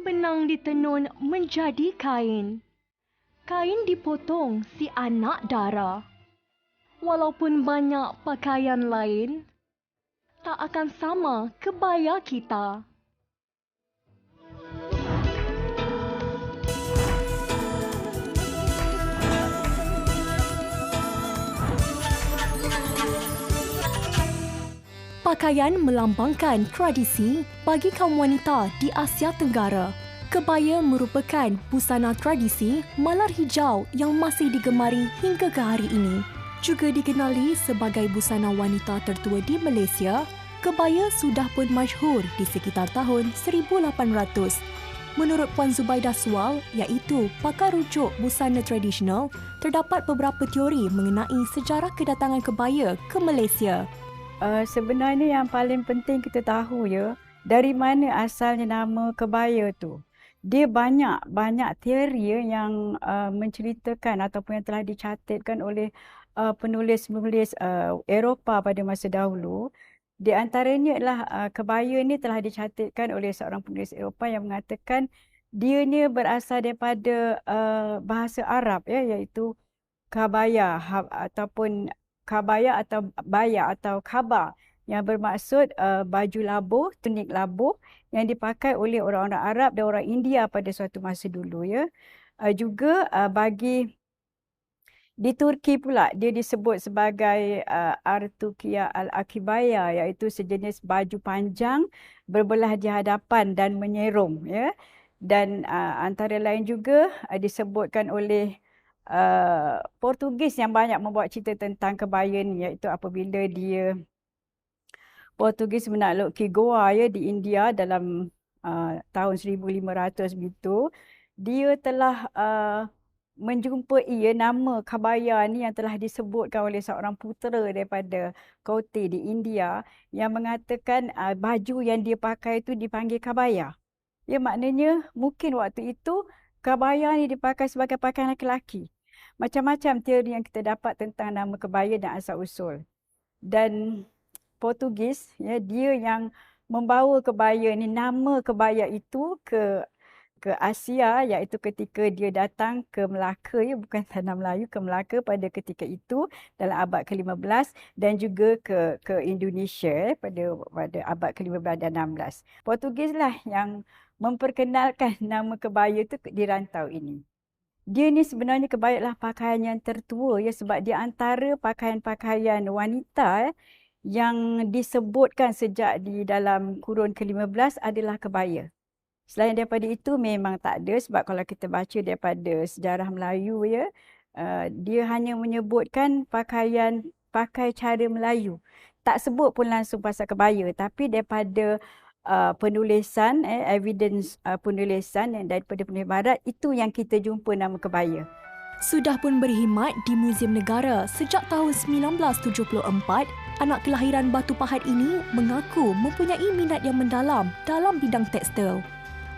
benang ditenun menjadi kain. Kain dipotong si anak dara. Walaupun banyak pakaian lain, tak akan sama kebaya kita. Pakaian melambangkan tradisi bagi kaum wanita di Asia Tenggara. Kebaya merupakan busana tradisi malar hijau yang masih digemari hingga ke hari ini. Juga dikenali sebagai busana wanita tertua di Malaysia, kebaya sudah pun masyhur di sekitar tahun 1800. Menurut Puan Zubaidah Sual, iaitu pakar rujuk busana tradisional, terdapat beberapa teori mengenai sejarah kedatangan kebaya ke Malaysia. Sebenarnya yang paling penting kita tahu dari mana asalnya nama kebaya tu. Dia banyak teori yang menceritakan ataupun yang telah dicatatkan oleh penulis-penulis Eropah pada masa dahulu. Di antaranya adalah kebaya ni telah dicatatkan oleh seorang penulis Eropah yang mengatakan dia ni berasal daripada bahasa Arab iaitu kabaya ataupun kabaya atau baya atau kaba yang bermaksud baju labuh, tunik labuh yang dipakai oleh orang-orang Arab dan orang India pada suatu masa dulu juga bagi di Turki pula dia disebut sebagai Artukia al-Akibaya, iaitu sejenis baju panjang berbelah di hadapan dan menyerong dan antara lain juga disebutkan oleh Portugis yang banyak membuat cerita tentang kebaya ni, iaitu apabila Portugis menakluki Goa di India dalam tahun 1500 begitu, dia telah menjumpai nama kebaya ni yang telah disebutkan oleh seorang putera daripada Kotte di India yang mengatakan baju yang dia pakai itu dipanggil kabaya. Maknanya mungkin waktu itu kabaya ni dipakai sebagai pakaian lelaki. Macam-macam teori yang kita dapat tentang nama kebaya dan asal-usul. Dan Portugis, dia yang membawa kebaya ni, nama kebaya itu ke Asia, iaitu ketika dia datang ke Melaka, bukan tanah Melayu, ke Melaka pada ketika itu dalam abad ke-15 dan juga ke Indonesia pada abad ke-15 dan 16. Portugis lah yang memperkenalkan nama kebaya itu di rantau ini. Dia ni sebenarnya kebaya adalah pakaian yang tertua sebab dia antara pakaian-pakaian wanita yang disebutkan sejak di dalam kurun ke-15 adalah kebaya. Selain daripada itu memang tak ada, sebab kalau kita baca daripada sejarah Melayu dia hanya menyebutkan pakai cara Melayu. Tak sebut pun langsung pasal kebaya, tapi daripada penulisan, evidence penulisan yang daripada penulis barat, itu yang kita jumpa nama kebaya. Sudah pun berkhidmat di Muzium Negara sejak tahun 1974, anak kelahiran Batu Pahat ini mengaku mempunyai minat yang mendalam dalam bidang tekstil.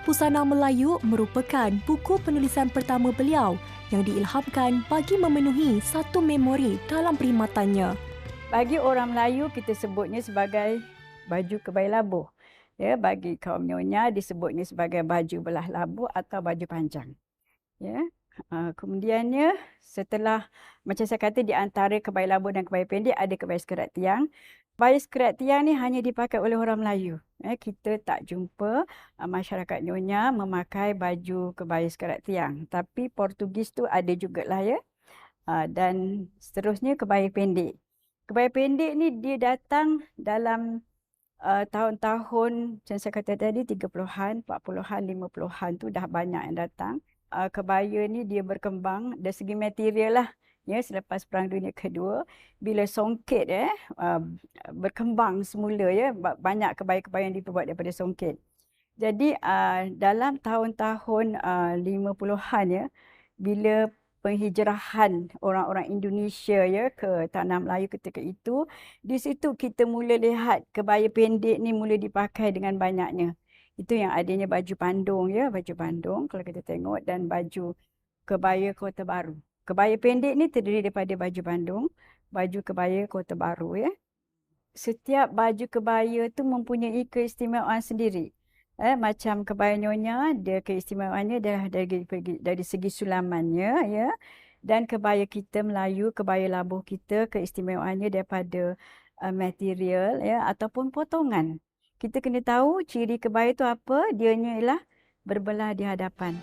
Pusana Melayu merupakan buku penulisan pertama beliau yang diilhamkan bagi memenuhi satu memori dalam perkhidmatannya. Bagi orang Melayu, kita sebutnya sebagai baju kebaya labuh. Bagi kaum Nyonya disebutnya sebagai baju belah labuh atau baju panjang. Kemudiannya setelah, macam saya kata, di antara kebaya labuh dan kebaya pendek ada kebaya sekerat tiang. Kebaya sekerat tiang ni hanya dipakai oleh orang Melayu. Kita tak jumpa masyarakat Nyonya memakai baju kebaya sekerat tiang. Tapi Portugis tu ada jugalah dan seterusnya kebaya pendek. Kebaya pendek ni dia datang dalam tahun-tahun, macam saya kata tadi, 30-an, 40-an, 50-an tu dah banyak yang datang. Kebaya ni dia berkembang dari segi material lah. Selepas Perang Dunia Kedua, bila songket berkembang semula banyak kebaya-kebaya yang diperbuat daripada songket. Jadi dalam tahun-tahun 50-an bila penghijrahan orang-orang Indonesia ke tanah Melayu ketika itu, di situ kita mula lihat kebaya pendek ni mula dipakai dengan banyaknya. Itu yang adanya baju Bandung baju Bandung kalau kita tengok, dan baju kebaya Kota Baru. Kebaya pendek ni terdiri daripada baju Bandung, baju kebaya Kota Baru Setiap baju kebaya tu mempunyai keistimewaan sendiri. Macam kebaya nyonya, dia keistimewaannya dari segi sulamannya, ya. Dan kebaya kita Melayu, kebaya labuh kita, keistimewaannya daripada material, ya, ataupun potongan. Kita kena tahu ciri kebaya itu apa, dianya ialah berbelah di hadapan.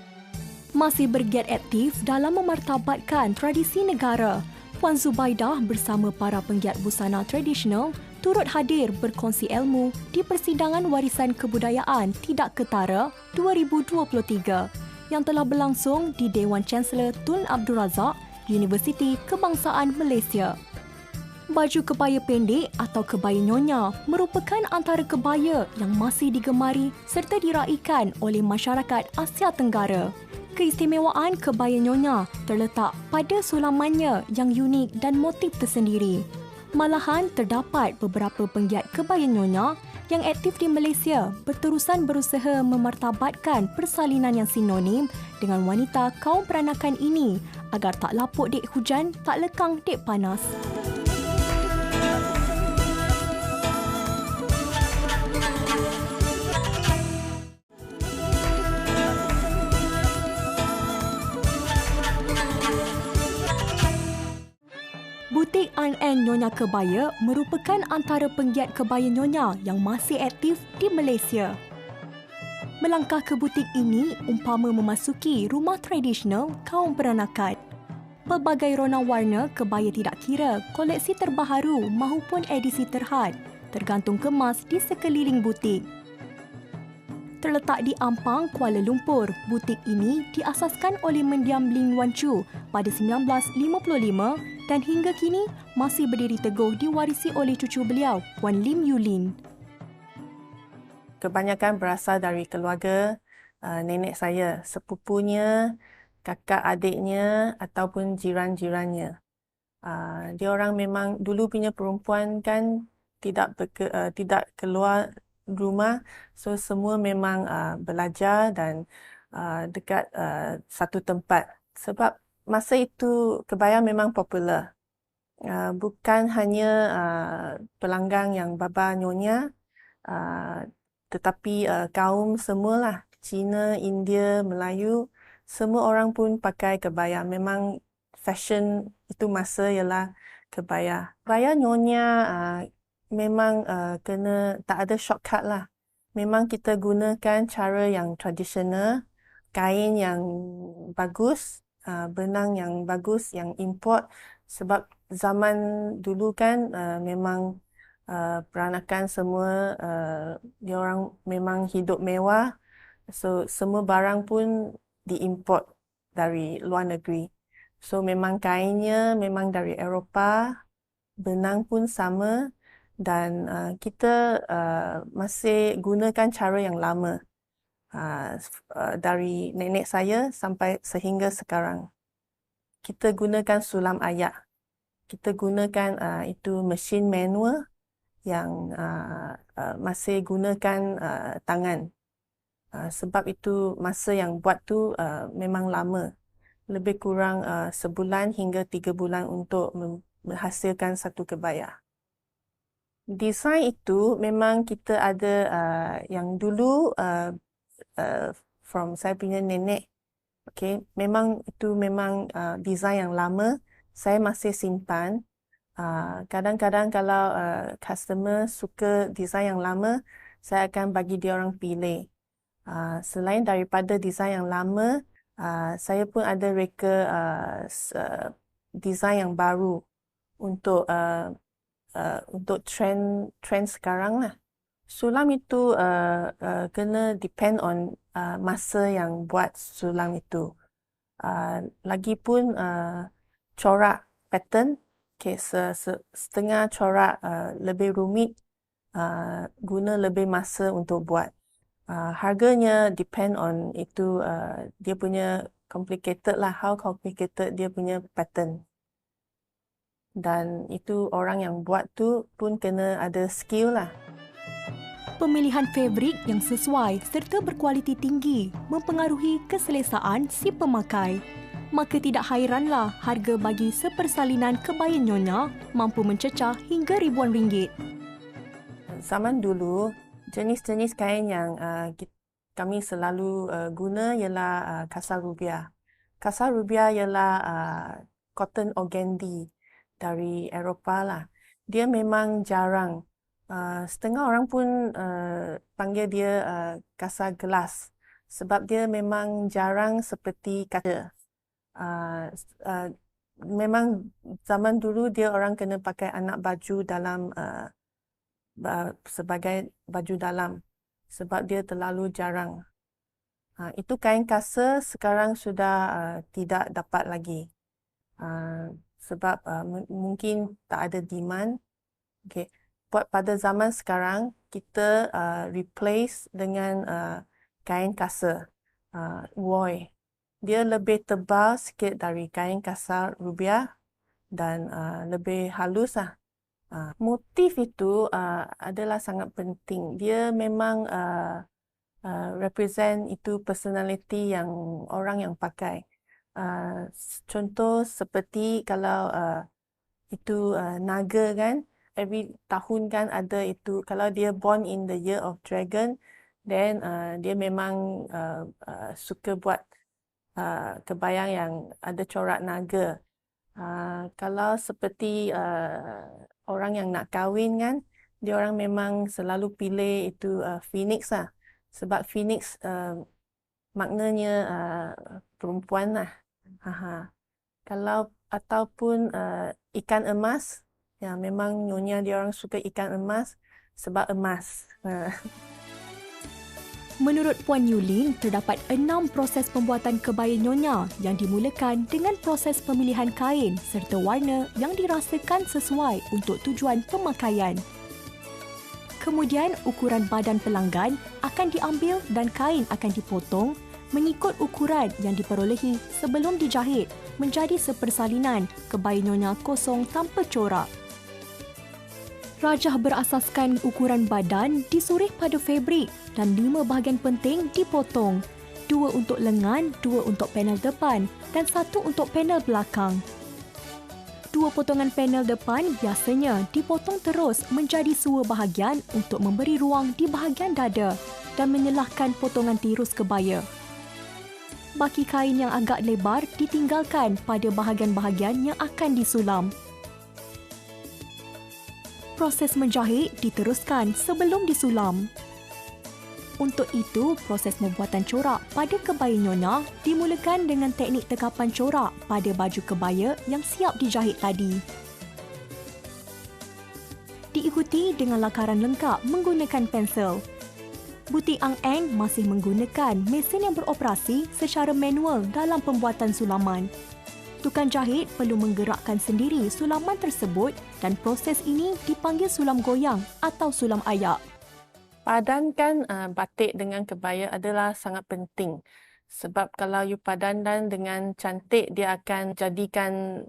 Masih bergiat aktif dalam memartabatkan tradisi negara, Puan Zubaidah bersama para penggiat busana tradisional turut hadir berkongsi ilmu di Persidangan Warisan Kebudayaan Tidak Ketara 2023 yang telah berlangsung di Dewan Chancellor Tun Abdul Razak, Universiti Kebangsaan Malaysia. Baju kebaya pendek atau kebaya nyonya merupakan antara kebaya yang masih digemari serta diraikan oleh masyarakat Asia Tenggara. Keistimewaan kebaya nyonya terletak pada sulamannya yang unik dan motif tersendiri. Malahan terdapat beberapa penggiat kebaya nyonya yang aktif di Malaysia berterusan berusaha memartabatkan persalinan yang sinonim dengan wanita kaum peranakan ini agar tak lapuk dek hujan, tak lekang dek panas. Butik An Nyonya Kebaya merupakan antara penggiat kebaya nyonya yang masih aktif di Malaysia. Melangkah ke butik ini umpama memasuki rumah tradisional kaum peranakan. Pelbagai rona warna kebaya tidak kira koleksi terbaharu mahupun edisi terhad, tergantung kemas di sekeliling butik. Terletak di Ampang, Kuala Lumpur, butik ini diasaskan oleh Mendiang Lim Wan Chu pada 1955 dan hingga kini masih berdiri teguh diwarisi oleh cucu beliau, Wan Lim Yulin. Kebanyakan berasal dari keluarga nenek saya, sepupunya, kakak adiknya ataupun jiran-jirannya. Dia orang memang dulu punya perempuan kan tidak keluar rumah, so semua memang belajar dan dekat satu tempat. Sebab masa itu kebaya memang popular. Bukan hanya pelanggan yang baba nyonya, tetapi kaum semualah, Cina, India, Melayu, semua orang pun pakai kebaya. Memang fashion itu masa ialah kebaya. Kebaya nyonya memang kena tak ada shortcut lah. Memang kita gunakan cara yang tradisional, kain yang bagus, benang yang bagus, yang import. Sebab zaman dulu kan memang peranakan semua dia orang memang hidup mewah, so semua barang pun diimport dari luar negeri. So memang kainnya memang dari Eropah, benang pun sama, dan kita masih gunakan cara yang lama dari nenek saya sampai sehingga sekarang. Kita gunakan sulam ayak. Kita gunakan itu mesin manual yang masih gunakan tangan. Sebab itu masa yang buat tu memang lama. Lebih kurang sebulan hingga 3 bulan untuk menghasilkan satu kebaya. Desain itu memang kita ada yang dulu from saya punya nenek. Okay, memang itu memang desain yang lama. Saya masih simpan. Kadang-kadang kalau customer suka desain yang lama, saya akan bagi dia orang pilih. Selain daripada desain yang lama, saya pun ada reka desain yang baru untuk trend sekarang lah. Sulam itu kena depend on masa yang buat sulam itu. Lagipun corak pattern, okay, setengah corak lebih rumit, guna lebih masa untuk buat. Harganya depend on itu dia punya complicated lah, how complicated dia punya pattern. Dan itu orang yang buat tu pun kena ada skill lah. Pemilihan fabrik yang sesuai serta berkualiti tinggi mempengaruhi keselesaan si pemakai. Maka tidak hairanlah harga bagi sepersalinan kebaya nyonya mampu mencecah hingga ribuan ringgit. Zaman dulu, jenis-jenis kain yang kami selalu guna ialah kasar rubia. Kasar rubia ialah cotton organdy dari Eropah lah. Dia memang jarang. Setengah orang pun panggil dia kasar gelas sebab dia memang jarang seperti kaca. Memang zaman dulu dia orang kena pakai anak baju dalam sebagai baju dalam sebab dia terlalu jarang. Itu kain kasar sekarang sudah tidak dapat lagi sebab mungkin tak ada demand. Okay. Pada zaman sekarang kita replace dengan kain kasar wool. Dia lebih tebal sikit dari kain kasar rubia dan lebih halus lah. Motif itu adalah sangat penting. Dia memang represent itu personality yang orang yang pakai. Contoh seperti kalau itu naga kan, every tahun kan ada itu. Kalau dia born in the year of dragon, then dia memang suka buat kebayang yang ada corak naga. Kalau seperti orang yang nak kahwin kan, dia orang memang selalu pilih itu phoenix lah. Sebab phoenix maknanya perempuan lah. Kalau ataupun ikan emas, ya memang nyonya dia orang suka ikan emas sebab emas. Menurut Puan Yulin, terdapat 6 proses pembuatan kebaya nyonya yang dimulakan dengan proses pemilihan kain serta warna yang dirasakan sesuai untuk tujuan pemakaian. Kemudian, ukuran badan pelanggan akan diambil dan kain akan dipotong mengikut ukuran yang diperolehi sebelum dijahit menjadi sepersalinan kebaya nyonya kosong tanpa corak. Rajah berasaskan ukuran badan disorih pada fabrik dan 5 bahagian penting dipotong. 2 untuk lengan, 2 untuk panel depan dan 1 untuk panel belakang. 2 potongan panel depan biasanya dipotong terus menjadi sua bahagian untuk memberi ruang di bahagian dada dan menyelahkan potongan tirus kebaya. Baki kain yang agak lebar ditinggalkan pada bahagian-bahagian yang akan disulam. Proses menjahit diteruskan sebelum disulam. Untuk itu, proses pembuatan corak pada kebaya nyonya dimulakan dengan teknik tekapan corak pada baju kebaya yang siap dijahit tadi. Diikuti dengan lakaran lengkap menggunakan pensel. Butik Ang Eng masih menggunakan mesin yang beroperasi secara manual dalam pembuatan sulaman. Tukang jahit perlu menggerakkan sendiri sulaman tersebut dan proses ini dipanggil sulam goyang atau sulam ayak. Padankan batik dengan kebaya adalah sangat penting. Sebab kalau you padankan dengan cantik, dia akan jadikan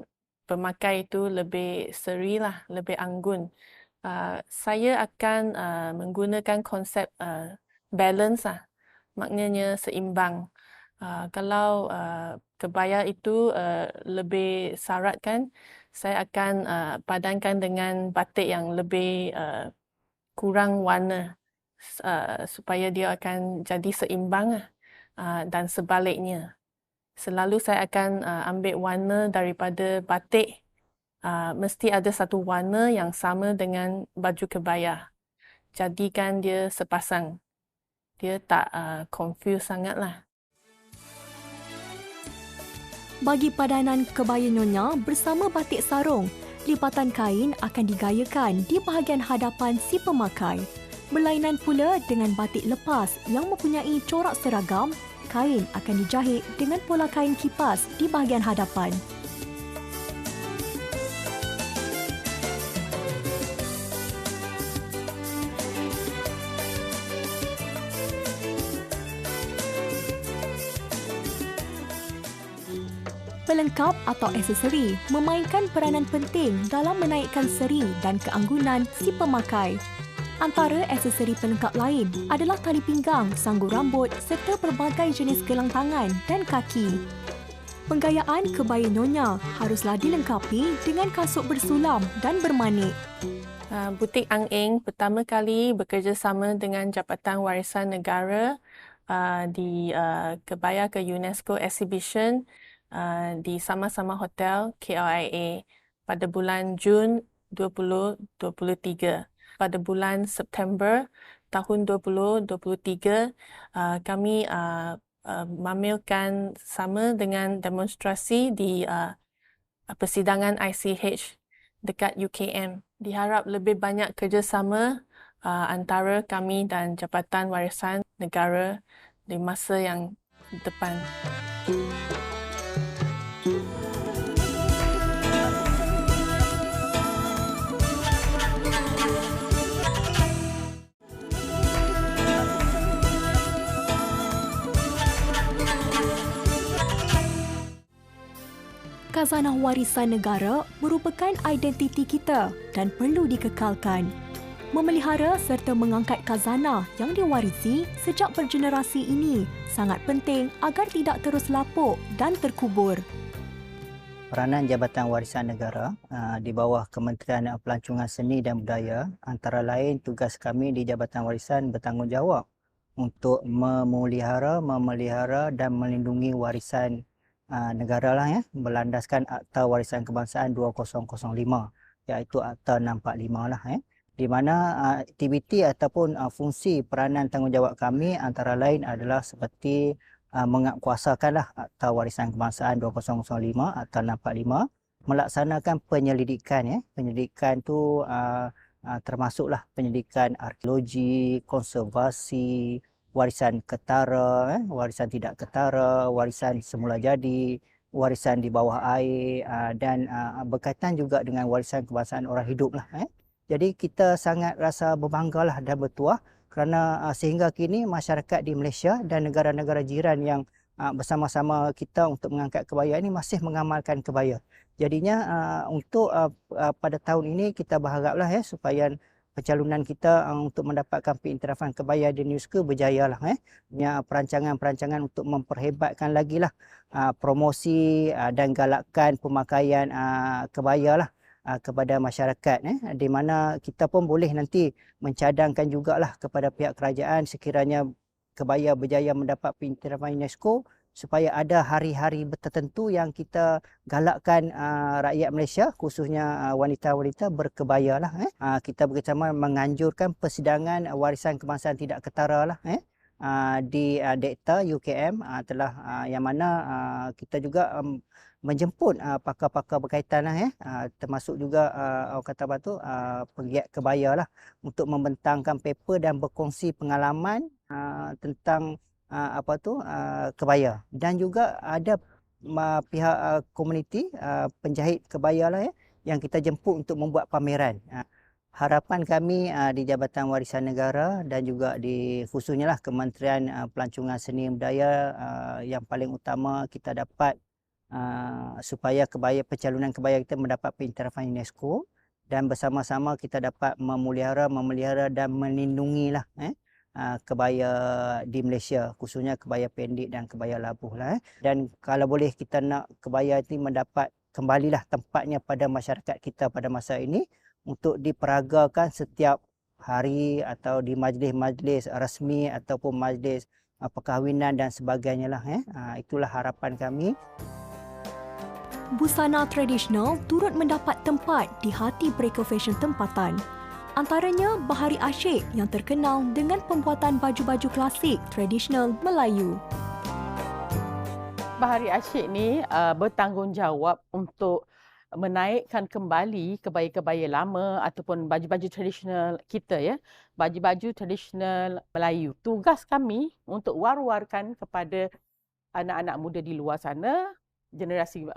pemakai itu lebih seri lah, lebih anggun. Saya akan menggunakan konsep balance lah, maknanya seimbang. Kalau kebaya itu lebih sarat kan, saya akan padankan dengan batik yang lebih kurang warna supaya dia akan jadi seimbang dan sebaliknya. Selalu saya akan ambil warna daripada batik, mesti ada satu warna yang sama dengan baju kebaya. Jadikan dia sepasang. Dia tak confuse sangatlah. Bagi padanan kebaya nyonya bersama batik sarung, lipatan kain akan digayakan di bahagian hadapan si pemakai. Berlainan pula dengan batik lepas yang mempunyai corak seragam, kain akan dijahit dengan pola kain kipas di bahagian hadapan. Pelengkap atau aksesori memainkan peranan penting dalam menaikkan seri dan keanggunan si pemakai. Antara aksesori pelengkap lain adalah tali pinggang, sanggul rambut serta pelbagai jenis gelang tangan dan kaki. Penggayaan kebaya nyonya haruslah dilengkapi dengan kasut bersulam dan bermanik. Butik Ang Eng pertama kali bekerjasama dengan Jabatan Warisan Negara di Kebaya ke UNESCO Exhibition di Sama-Sama Hotel KLIA pada bulan Jun 2023. Pada bulan September tahun 2023, kami menampilkan sama dengan demonstrasi di persidangan ICH dekat UKM. Diharap lebih banyak kerjasama antara kami dan Jabatan Warisan Negara di masa yang depan. Khazanah warisan negara merupakan identiti kita dan perlu dikekalkan. Memelihara serta mengangkat khazanah yang diwarisi sejak bergenerasi ini sangat penting agar tidak terus lapuk dan terkubur. Peranan Jabatan Warisan Negara di bawah Kementerian Pelancongan Seni dan Budaya, antara lain tugas kami di Jabatan Warisan bertanggungjawab untuk memelihara dan melindungi warisan negara lah ya, berlandaskan Akta Warisan Kebangsaan 2005 iaitu Akta 645 lah ya. Di mana aktiviti ataupun fungsi peranan tanggungjawab kami antara lain adalah seperti menguatkuasakanlah Akta Warisan Kebangsaan 2005 Akta 645, melaksanakan penyelidikan ya. Penyelidikan tu termasuklah penyelidikan arkeologi, konservasi, warisan ketara, warisan tidak ketara, warisan semula jadi, warisan di bawah air dan berkaitan juga dengan warisan kebangsaan orang hidup lah. Jadi kita sangat rasa berbanggalah dan bertuah kerana sehingga kini masyarakat di Malaysia dan negara-negara jiran yang bersama-sama kita untuk mengangkat kebaya ini masih mengamalkan kebaya. Jadinya untuk pada tahun ini kita berharaplah ya supaya pencalonan kita untuk mendapatkan pengiktirafan kebaya di UNESCO berjaya lah. Perancangan-perancangan untuk memperhebatkan lagi lah promosi dan galakkan pemakaian kebaya lah kepada masyarakat. Di mana kita pun boleh nanti mencadangkan jugalah kepada pihak kerajaan sekiranya kebaya berjaya mendapat pengiktirafan UNESCO, supaya ada hari-hari tertentu yang kita galakkan rakyat Malaysia, khususnya wanita-wanita berkebaya lah. Kita bersama menganjurkan persidangan warisan kebangsaan tidak ketara lah di Dekta UKM telah yang mana kita juga menjemput pakar-pakar berkaitan lah termasuk juga orang kata apa tu pegiat kebaya lah untuk membentangkan paper dan berkongsi pengalaman tentang kebaya, dan juga ada pihak komuniti penjahit kebaya lah yang kita jemput untuk membuat pameran. Harapan kami di Jabatan Warisan Negara dan juga di khususnya lah Kementerian Pelancongan Seni dan Budaya, yang paling utama kita dapat supaya pencalonan kebaya kita mendapat pengiktirafan UNESCO, dan bersama-sama kita dapat memelihara dan melindungi lah kebaya di Malaysia, khususnya kebaya pendek dan kebaya labuh lah. Dan kalau boleh kita nak kebaya ini mendapat kembalilah tempatnya pada masyarakat kita pada masa ini untuk diperagakan setiap hari atau di majlis-majlis rasmi ataupun majlis perkahwinan dan sebagainya lah. Itulah harapan kami. Busana tradisional turut mendapat tempat di hati mereka fashion tempatan. Antaranya Bahari Asyik yang terkenal dengan pembuatan baju-baju klasik tradisional Melayu. Bahari Asyik ni bertanggungjawab untuk menaikkan kembali kebaya-kebaya lama ataupun baju-baju tradisional kita ya, baju-baju tradisional Melayu. Tugas kami untuk war-warkan kepada anak-anak muda di luar sana, generasi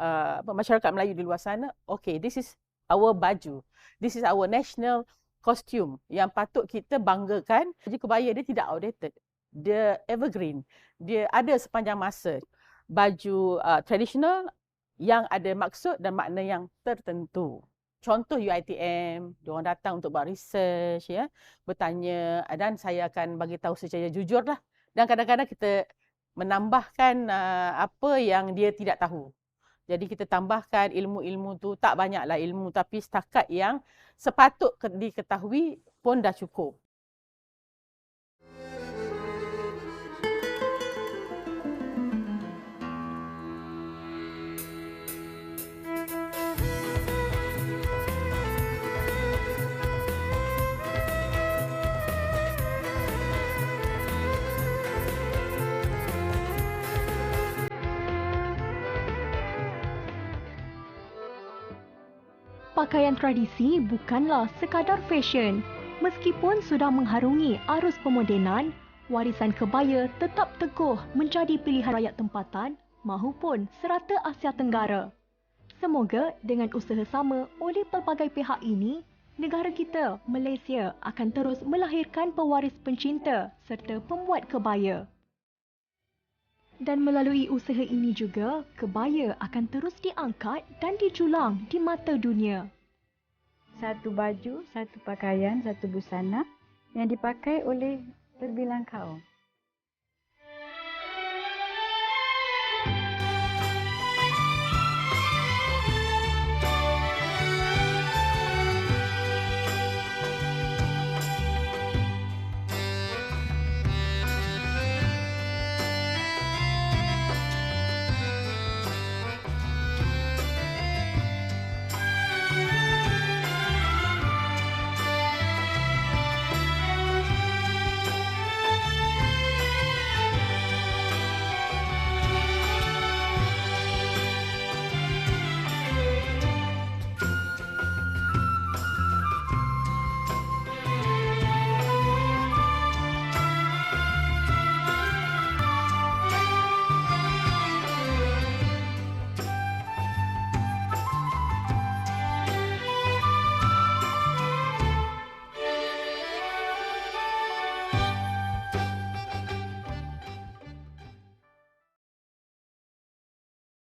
masyarakat Melayu di luar sana, okay, this is our baju. This is our national costume yang patut kita banggakan. Baju kebaya dia tidak outdated. Dia evergreen. Dia ada sepanjang masa. Baju tradisional yang ada maksud dan makna yang tertentu. Contoh UiTM, diorang datang untuk buat research ya, bertanya, dan saya akan bagi tahu secara jujur lah. Dan kadang-kadang kita menambahkan apa yang dia tidak tahu. Jadi kita tambahkan ilmu-ilmu tu, tak banyaklah ilmu tapi setakat yang sepatut diketahui pun dah cukup. Pakaian tradisi bukanlah sekadar fashion. Meskipun sudah mengharungi arus pemodenan, warisan kebaya tetap teguh menjadi pilihan rakyat tempatan mahupun serata Asia Tenggara. Semoga dengan usaha sama oleh pelbagai pihak ini, negara kita, Malaysia, akan terus melahirkan pewaris pencinta serta pembuat kebaya. Dan melalui usaha ini juga, kebaya akan terus diangkat dan dijulang di mata dunia. Satu baju, satu pakaian, satu busana yang dipakai oleh terbilang kaum.